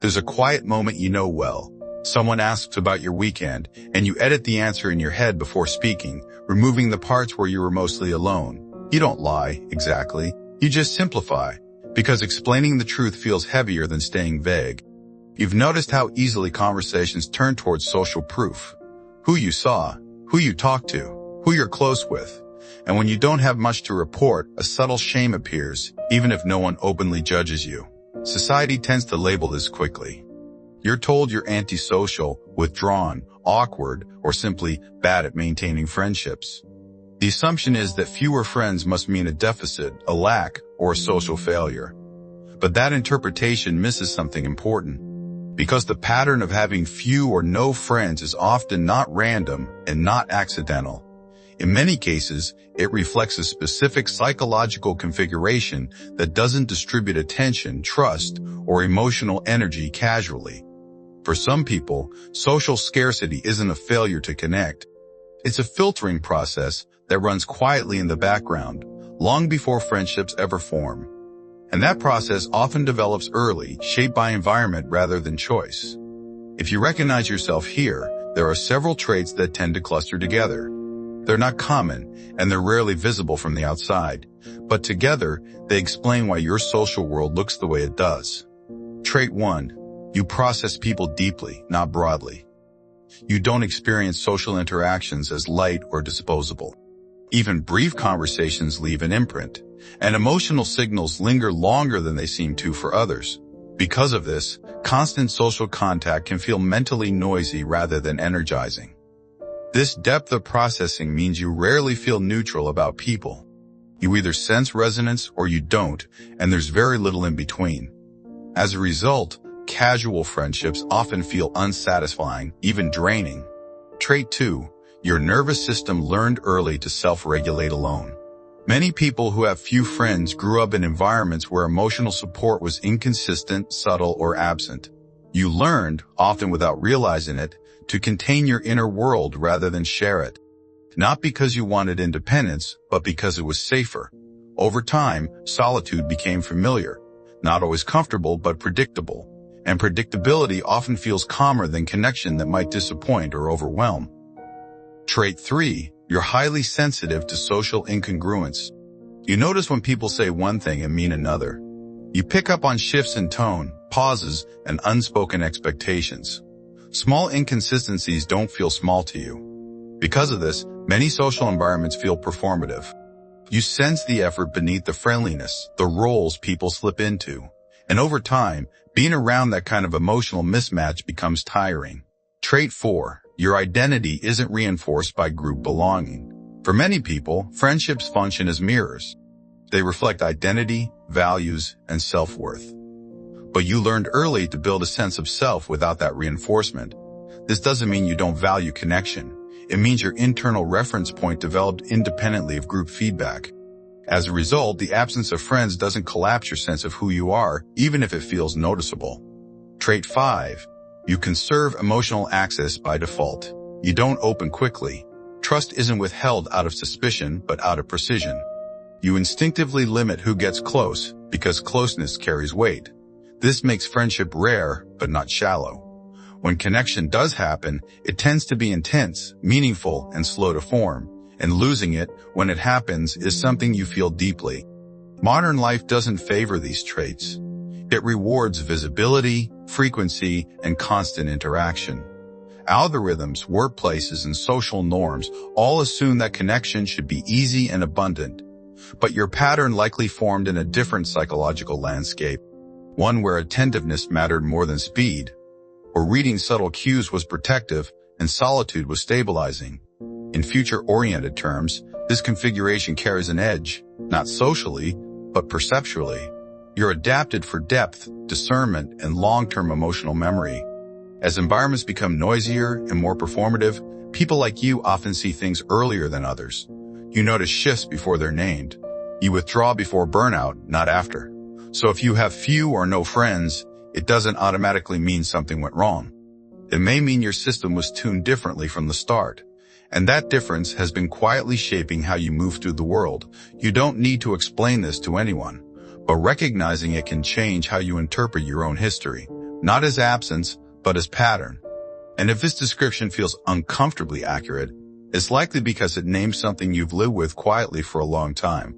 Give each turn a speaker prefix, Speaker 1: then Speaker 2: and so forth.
Speaker 1: There's a quiet moment you know well. Someone asks about your weekend, and you edit the answer in your head before speaking, removing the parts where you were mostly alone. You don't lie, exactly. You just simplify, because explaining the truth feels heavier than staying vague. You've noticed how easily conversations turn towards social proof. Who you saw, who you talked to, who you're close with. And when you don't have much to report, a subtle shame appears, even if no one openly judges you. Society tends to label this quickly. You're told you're antisocial, withdrawn, awkward, or simply bad at maintaining friendships. The assumption is that fewer friends must mean a deficit, a lack, or a social failure. But that interpretation misses something important. Because the pattern of having few or no friends is often not random and not accidental. In many cases, it reflects a specific psychological configuration that doesn't distribute attention, trust, or emotional energy casually. For some people, social scarcity isn't a failure to connect. It's a filtering process that runs quietly in the background, long before friendships ever form. And that process often develops early, shaped by environment rather than choice. If you recognize yourself here, there are several traits that tend to cluster together. They're not common, and they're rarely visible from the outside, but together, they explain why your social world looks the way it does. Trait 1. You process people deeply, not broadly. You don't experience social interactions as light or disposable. Even brief conversations leave an imprint, and emotional signals linger longer than they seem to for others. Because of this, constant social contact can feel mentally noisy rather than energizing. This depth of processing means you rarely feel neutral about people. You either sense resonance or you don't, and there's very little in between. As a result, casual friendships often feel unsatisfying, even draining. Trait 2. Your nervous system learned early to self-regulate alone. Many people who have few friends grew up in environments where emotional support was inconsistent, subtle, or absent. You learned, often without realizing it, to contain your inner world rather than share it. Not because you wanted independence, but because it was safer. Over time, solitude became familiar, not always comfortable, but predictable. And predictability often feels calmer than connection that might disappoint or overwhelm. Trait 3. You're highly sensitive to social incongruence. You notice when people say one thing and mean another. You pick up on shifts in tone, pauses, and unspoken expectations. Small inconsistencies don't feel small to you. Because of this, many social environments feel performative. You sense the effort beneath the friendliness, the roles people slip into. And over time, being around that kind of emotional mismatch becomes tiring. Trait 4. Your identity isn't reinforced by group belonging. For many people, friendships function as mirrors. They reflect identity, values, and self-worth. But you learned early to build a sense of self without that reinforcement. This doesn't mean you don't value connection. It means your internal reference point developed independently of group feedback. As a result, the absence of friends doesn't collapse your sense of who you are, even if it feels noticeable. Trait 5. You conserve emotional access by default. You don't open quickly. Trust isn't withheld out of suspicion, but out of precision. You instinctively limit who gets close, because closeness carries weight. This makes friendship rare, but not shallow. When connection does happen, it tends to be intense, meaningful, and slow to form. And losing it, when it happens, is something you feel deeply. Modern life doesn't favor these traits. It rewards visibility, frequency, and constant interaction. Algorithms, workplaces, and social norms all assume that connection should be easy and abundant. But your pattern likely formed in a different psychological landscape. One where attentiveness mattered more than speed, or reading subtle cues was protective and solitude was stabilizing. In future-oriented terms, this configuration carries an edge, not socially, but perceptually. You're adapted for depth, discernment, and long-term emotional memory. As environments become noisier and more performative, people like you often see things earlier than others. You notice shifts before they're named. You withdraw before burnout, not after. So if you have few or no friends, it doesn't automatically mean something went wrong. It may mean your system was tuned differently from the start. And that difference has been quietly shaping how you move through the world. You don't need to explain this to anyone, but recognizing it can change how you interpret your own history. not as absence, but as pattern. And if this description feels uncomfortably accurate, it's likely because it names something you've lived with quietly for a long time.